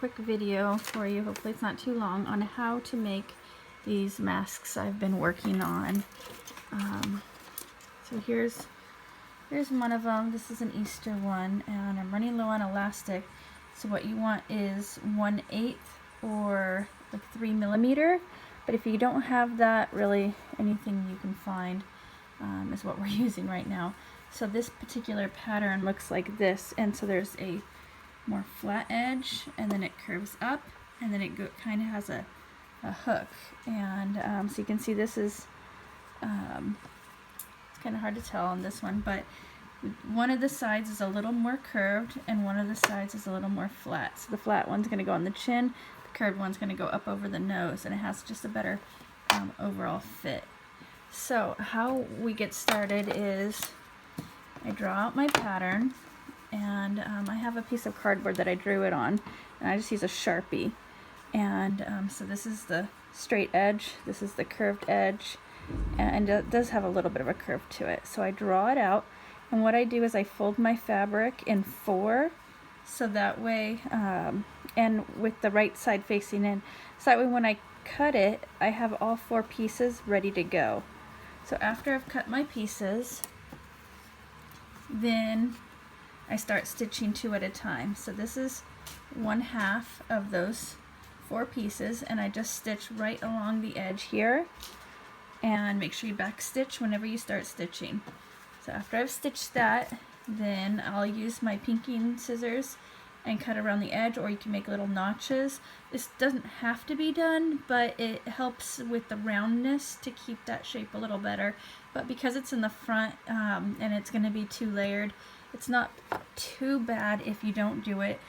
Quick video for you, hopefully it's not too long, on how to make these masks I've been working on. So here's one of them. This is an Easter one, and I'm running low on elastic. So what you want is 1/8 or like 3mm. But if you don't have that, really anything you can find is what we're using right now. So this particular pattern looks like this, and so there's a more flat edge, and then it curves up, and then it kind of has a hook. And so you can see this is it's kind of hard to tell on this one, but one of the sides is a little more curved and one of the sides is a little more flat. So the flat one's going to go on the chin, the curved one's going to go up over the nose, and it has just a better overall fit. So how we get started is I draw out my pattern, and I have a piece of cardboard that I drew it on, and I just use a Sharpie. And so this is the straight edge, this is the curved edge, and it does have a little bit of a curve to it. So I draw it out, and what I do is I fold my fabric in 4, so that way, and with the right side facing in, so that way when I cut it, I have all 4 pieces ready to go. So after I've cut my pieces, then I start stitching 2 at a time. So this is 1/2 of those 4 pieces, and I just stitch right along the edge here, and make sure you back stitch whenever you start stitching. So after I've stitched that, then I'll use my pinking scissors and cut around the edge, or you can make little notches. This doesn't have to be done, but it helps with the roundness to keep that shape a little better. But because it's in the front and it's going to be 2 layered, it's not too bad if you don't do it.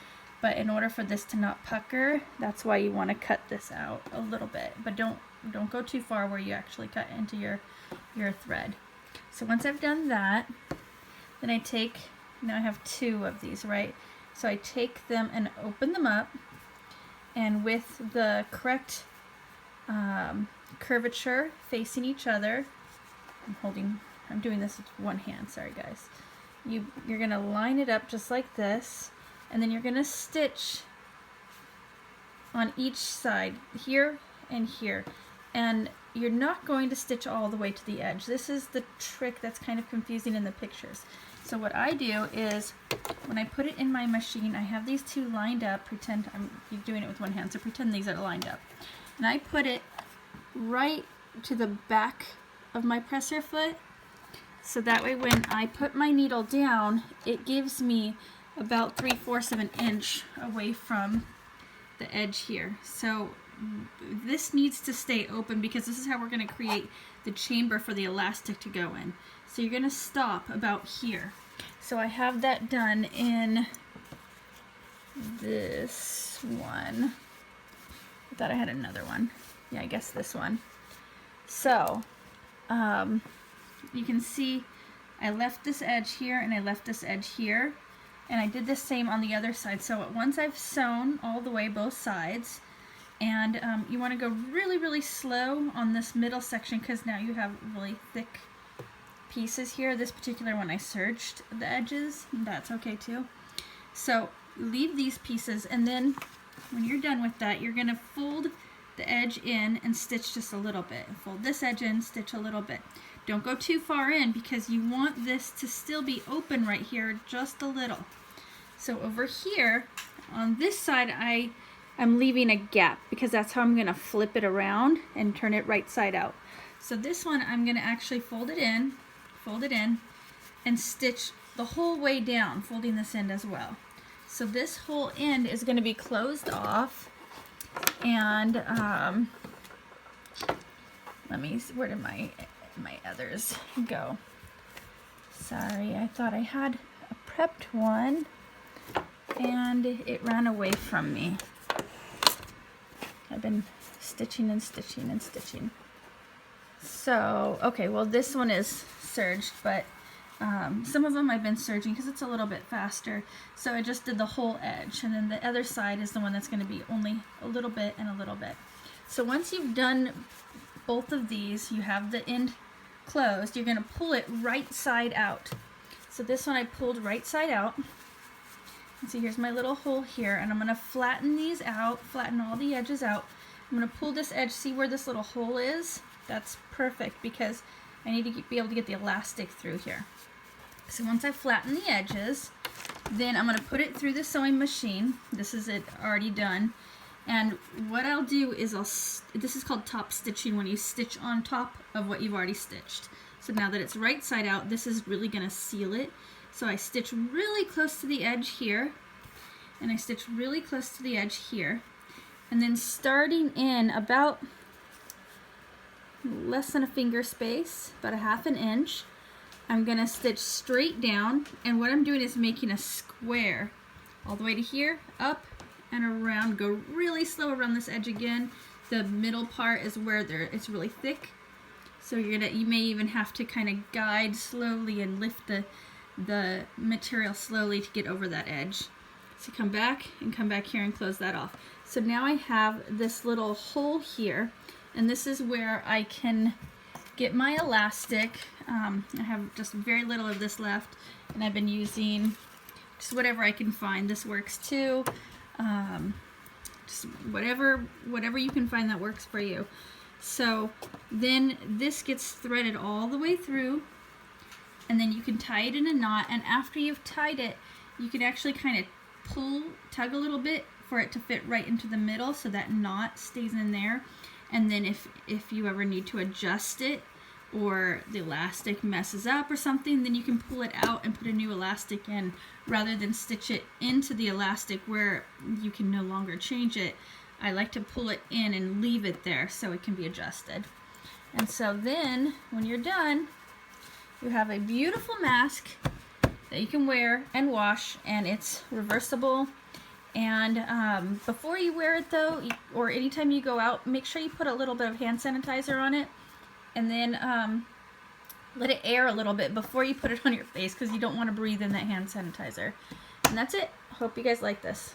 But in order for this to not pucker, that's why you want to cut this out a little bit. But don't go too far where you actually cut into your thread. So once I've done that, then I take, now I have 2 of these, right? So I take them and open them up, and with the correct curvature facing each other, I'm doing this with one hand, sorry guys. You're gonna line it up just like this, and then you're gonna stitch on each side, here and here. And you're not going to stitch all the way to the edge. This is the trick that's kind of confusing in the pictures. So what I do is, when I put it in my machine, I have these 2 lined up. Pretend you're doing it with one hand, so pretend these are lined up. And I put it right to the back of my presser foot, so that way when I put my needle down, it gives me about 3/4 of an inch away from the edge here. So this needs to stay open, because this is how we're going to create the chamber for the elastic to go in. So you're going to stop about here. So I have that done in this one. I thought I had another one. Yeah, I guess this one. So you can see I left this edge here and I left this edge here, and I did the same on the other side. So once I've sewn all the way both sides, and you want to go really slow on this middle section, because now you have really thick pieces here. This particular one I serged the edges, that's okay too. So leave these pieces, and then when you're done with that, you're going to fold the edge in and stitch just a little bit. Fold this edge in, stitch a little bit. Don't go too far in, because you want this to still be open right here just a little. So over here on this side, I'm leaving a gap, because that's how I'm going to flip it around and turn it right side out. So this one I'm going to actually fold it in, and stitch the whole way down, folding this end as well. So this whole end is going to be closed off, and let me see, where did my others go? Sorry, I thought I had a prepped one, and it ran away from me. I've been stitching and stitching and stitching. So, okay, well this one is serged, but some of them I've been serging because it's a little bit faster. So I just did the whole edge, and then the other side is the one that's going to be only a little bit and a little bit. So once you've done both of these, you have the end closed, you're going to pull it right side out. So this one I pulled right side out, see, here's my little hole here, and I'm going to flatten these out, flatten all the edges out. I'm going to pull this edge, see where this little hole is? That's perfect because I need to be able to get the elastic through here. So once I flatten the edges, then I'm going to put it through the sewing machine. This is it already done. And what I'll do is this is called top stitching, when you stitch on top of what you've already stitched. So now that it's right side out, this is really going to seal it. So I stitch really close to the edge here, and I stitch really close to the edge here. And then starting in about less than a finger space, about a ½ inch, I'm going to stitch straight down, and what I'm doing is making a square all the way to here, up and around. Go really slow around this edge again. The middle part is where it's really thick, so you may even have to kind of guide slowly and lift the material slowly to get over that edge. So come back and come back here and close that off. So now I have this little hole here, and this is where I can get my elastic. I have just very little of this left, and I've been using just whatever I can find. This works too. Just whatever you can find that works for you. So then this gets threaded all the way through, and then you can tie it in a knot, and after you've tied it, you can actually kind of tug a little bit for it to fit right into the middle, so that knot stays in there. And then if you ever need to adjust it, or the elastic messes up or something, then you can pull it out and put a new elastic in, rather than stitch it into the elastic where you can no longer change it. I like to pull it in and leave it there so it can be adjusted. And so then when you're done, you have a beautiful mask that you can wear and wash, and it's reversible. And before you wear it though, or anytime you go out, make sure you put a little bit of hand sanitizer on it, and then let it air a little bit before you put it on your face, because you don't want to breathe in that hand sanitizer. And that's it. Hope you guys like this.